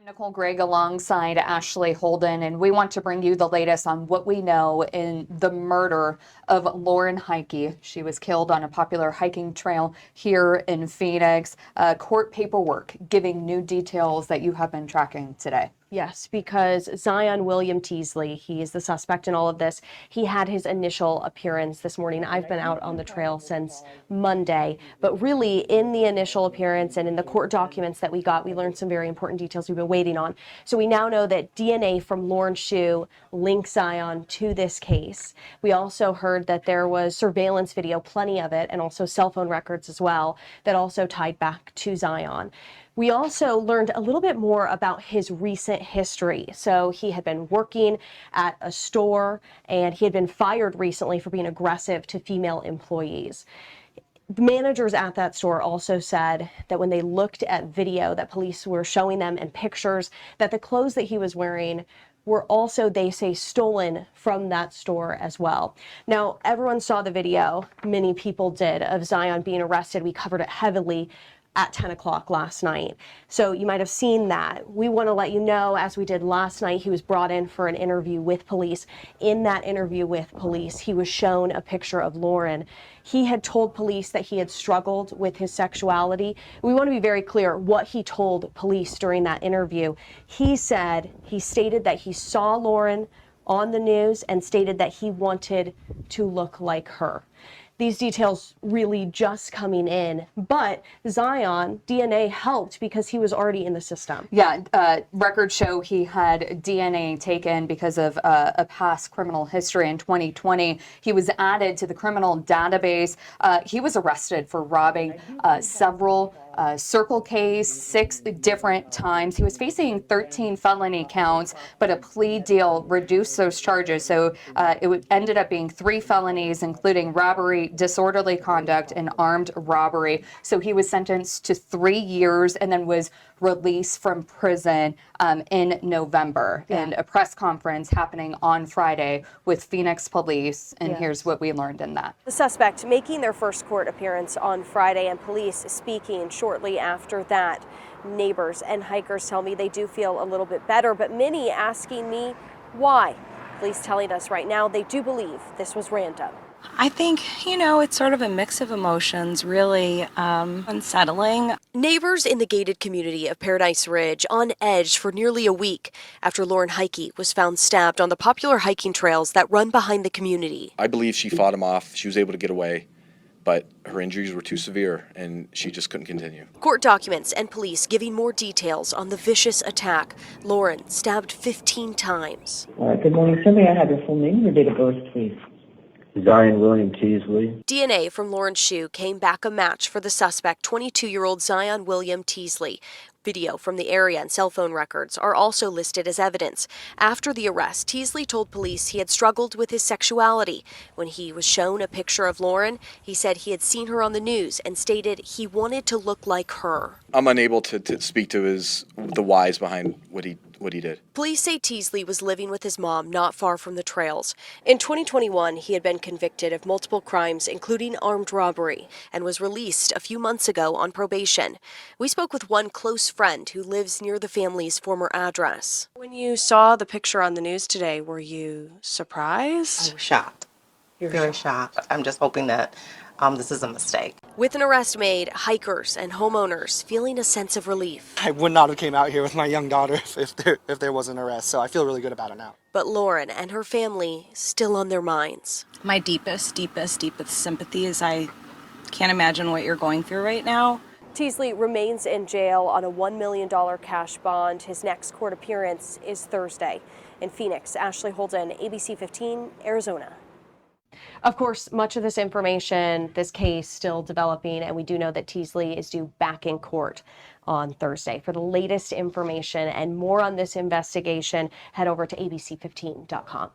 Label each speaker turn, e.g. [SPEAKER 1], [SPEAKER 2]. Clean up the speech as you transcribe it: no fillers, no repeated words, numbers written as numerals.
[SPEAKER 1] Nicole Gregg alongside Ashley Holden, and we want to bring you the latest on what we know in the murder of Lauren Heike. She was killed on a popular hiking trail here in Phoenix. Court paperwork giving new details that you have been tracking today.
[SPEAKER 2] Yes, because Zion Teasley, he is the suspect in all of this. He had his initial appearance this morning. I've been out on the trail since Monday, but really in the initial appearance and in the court documents that we got, we learned some very important details we've been waiting on. So we now know that DNA from Lauren's shoe links Zion to this case. We also heard that there was surveillance video, plenty of it, and also cell phone records as well, that also tied back to Zion. We also learned a little bit more about his recent history. So he had been working at a store and he had been fired recently for being aggressive to female employees. The managers at that store also said that when they looked at video that police were showing them and pictures, that the clothes that he was wearing were also, they say, stolen from that store as well. Now, everyone saw the video, many people did, of Zion being arrested. We covered it heavily at 10 o'clock last night. So you might have seen that. We want to let you know, as we did last night, he was brought in for an interview with police. In that interview with police, he was shown a picture of Lauren. He had told police that he had struggled with his sexuality. We want to be very clear what he told police during that interview. He stated that he saw Lauren on the news and stated that he wanted to look like her. These details really just coming in, but Zion DNA helped because he was already in the system.
[SPEAKER 1] Yeah, records show he had DNA taken because of a past criminal history in 2020. He was added to the criminal database. He was arrested for robbing several Circle K's 6 different times. He was facing 13 felony counts, but a plea deal reduced those charges. So it ended up being 3 felonies, including robbery, disorderly conduct, and armed robbery. So he was sentenced to 3 years and then was released from prison in November.
[SPEAKER 2] Yeah.
[SPEAKER 1] And a press conference happening on Friday with Phoenix police. And here's what we learned in that.
[SPEAKER 2] The suspect making their first court appearance on Friday, and police speaking shortly after that. Neighbors and hikers tell me they do feel a little bit better, but many asking me why. Police telling us right now they do believe this was random.
[SPEAKER 3] I think, it's sort of a mix of emotions, really unsettling.
[SPEAKER 2] Neighbors in the gated community of Paradise Ridge on edge for nearly a week after Lauren Heike was found stabbed on the popular hiking trails that run behind the community.
[SPEAKER 4] I believe she fought him off. She was able to get away, but her injuries were too severe and she just couldn't continue.
[SPEAKER 2] Court documents and police giving more details on the vicious attack. Lauren stabbed 15 times.
[SPEAKER 5] Good morning. Sir, may I have your full name and your date of birth, please?
[SPEAKER 6] Zion Teasley.
[SPEAKER 2] DNA from Lauren's shoe came back a match for the suspect, 22-year-old Zion Teasley. Video from the area and cell phone records are also listed as evidence. After the arrest, Teasley told police he had struggled with his sexuality. When he was shown a picture of Lauren, he said he had seen her on the news and stated he wanted to look like her.
[SPEAKER 4] I'm unable to speak to the whys behind what he did.
[SPEAKER 2] Police say Teasley was living with his mom not far from the trails. In 2021, he had been convicted of multiple crimes, including armed robbery, and was released a few months ago on probation. We spoke with one close friend who lives near the family's former address. When you saw the picture on the news today, were you surprised?
[SPEAKER 7] I was shocked. Very shocked. I'm just hoping that this is a mistake.
[SPEAKER 2] With an arrest made, hikers and homeowners feeling a sense of relief.
[SPEAKER 8] I would not have came out here with my young daughter if there was an arrest, so I feel really good about it now.
[SPEAKER 2] But Lauren and her family still on their minds.
[SPEAKER 3] My deepest sympathies. I can't imagine what you're going through right now.
[SPEAKER 2] Teasley remains in jail on a $1 million cash bond. His next court appearance is Thursday. In Phoenix, Ashley Holden, ABC15 Arizona. Of course, much of this information, this case still developing, and we do know that Teasley is due back in court on Thursday. For the latest information and more on this investigation, head over to abc15.com.